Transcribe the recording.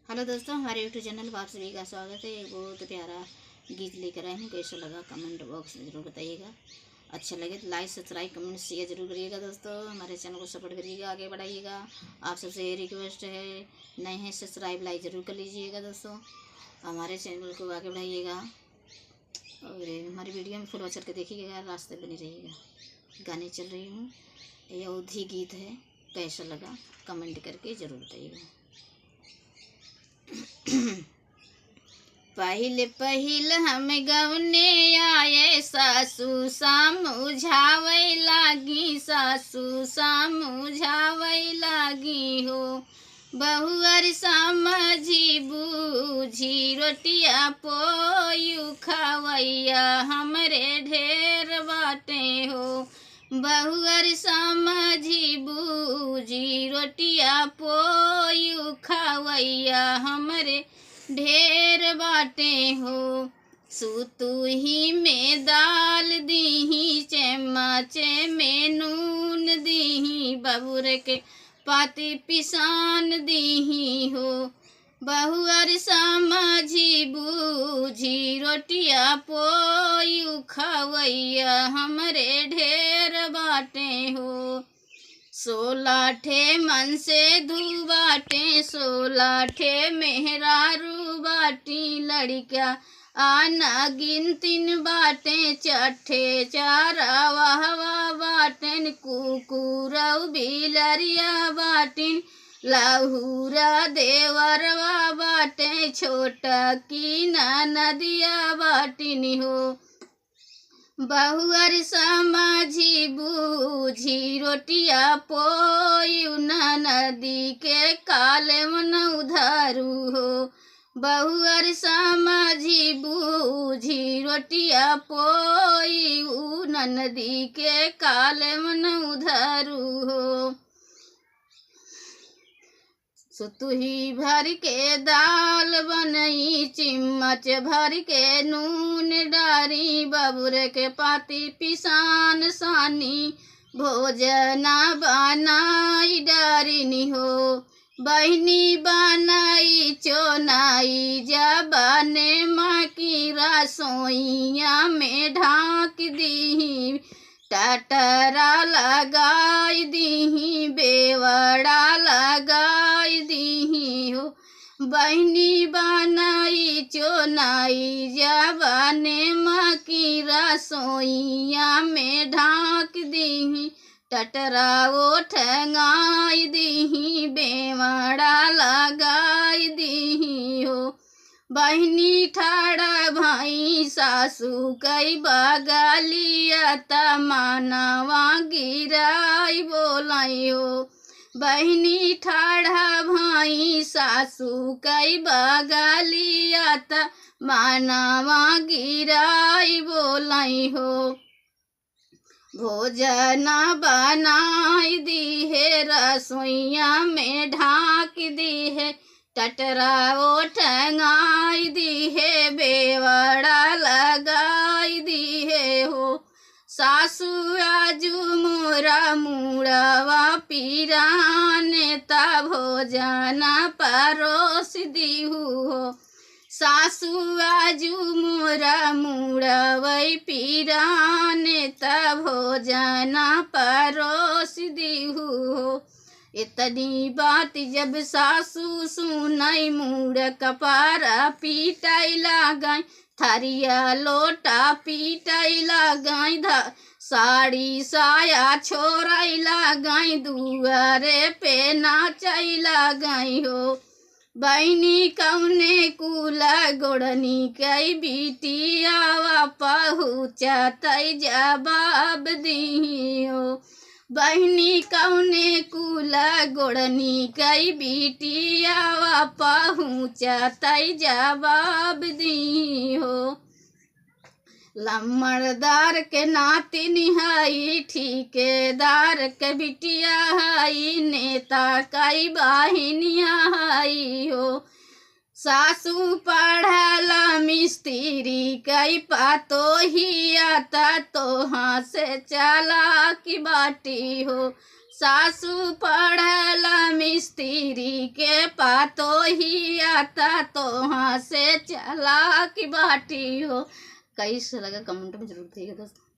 Hello दोस्तों, हमारे YouTube channel पर आप सभी का स्वागत है। एक बहुत प्यारा गीत लेकर आए हूँ। कैसा लगा कमेंट बॉक्स में ज़रूर बताइएगा। अच्छा लगे तो लाइक सब्सक्राइब कमेंट शेयर जरूर करिएगा। दोस्तों हमारे चैनल को सपोर्ट करिएगा, आगे बढ़ाइएगा। आप सबसे ये रिक्वेस्ट है, नए हैं सब्सक्राइब लाइक ज़रूर कर लीजिएगा। दोस्तों हमारे चैनल को आगे बढ़ाइएगा और हमारी वीडियो में फुल वॉच करके देखिएगा, रास्ते बने रहिएगा। गाने चल रही हूँ, ये अवधी गीत है। कैसा लगा कमेंट करके ज़रूर बताइएगा। पहिल पहिल हम गवने आए, सासू समझावे लागी, सासू समझावे लागी हो। बहुअर समझी बूझी रोटिया पोयू खवैया, हमरे ढेर बाटे हो। बहुअर समझी बूझी रोटिया पोयू खवैया, हमरे ढेर बाटे हो। सुतुही में दाल दीही, चम्मचे में नून दीही, बबुर के पाती पिसान दीही हो। बहुअर समझी बूझी रोटिया पोयू खवैया, हमरे ढेर बाटे हो। 16 ठे मन से धू बाटे, 16 ठे मेहरारू बाटी, लड़का आना गिनतिन बाटे, चट्ठे चारा वाहवा बाटन, कुकुरौ बिलरिया बाटिन, लहुरा देवरवा बाटे, छोटा की नदिया बाटिन हो। बहुअर समझी बूझी रोटिया पोयू, नदी के काले मन उधारू हो। बहुअर समझी बूझी रोटिया पोयू, नदी के काले मन उधारू हो। सुतुही भर के दाल बनई, चिम्मच भर के नून डारी, बबुर के पाती पिसान सानी, भोजना बनाई डारिनी हो। बहनी बनाई चोनाई, जबाने माँ की रसोइया में ढाक दी, टटरा लगाई दीही, बेवड़ा लगाई दीही हो। बहनी बनाई चोनाई, जबाने माँ की रसोइया में ढाक दीही, टटरा ओठंगाई दीही, बेवड़ा लगाई दीही हो। बहनी ठाड़ा भाई सासू कई बगलिया, तमानवा गिराई बोलाई हो। बहनी ठाड़ा भाई सासू कई बगलिया, तमानवा गिराई बोलाई हो। भोजना बनाई दी है, रसोइया में ढाक दी है, टटरा ओठंगाई दी है, बेवड़ा लगाई दी है हो। सासू आजू मोरा मुड़वा पीराने, ता भोजना परोस दीहू हो। सासू आजू मोरा मुड़वई पीराने, ता भोजना परोस दीहू हो। इतनी बात जब सासू सुनाई, मुड़ कपारा पीटाई लगाई, थरिया लोटा पीटाई लगाई, साड़ी साया छोड़ाई लगाई, दुआरे पे नाचाई लगाई हो। बहनी कौने कुला गोड़नी कई बिटिया, पहुँचा तई जवाब दी हो। बहनी कौने कुला गोड़नी कई बिटिया, पहुँचा तई जवाब दी हो। लम्बड़दार के नाती निहाई, ठेकेदार के बिटिया हाई, नेता कई बहिनिया हाई हो। सासू पढ़ला मिस्त्री कई पातो ही आता, तो हाँ से चला की बाटी हो। सासू पढ़ला मिस्त्री के पातो ही आता तो वहाँ से चला की बाटी हो। कैसे लगा कमेंट में जरूर देखिएगा दोस्तों।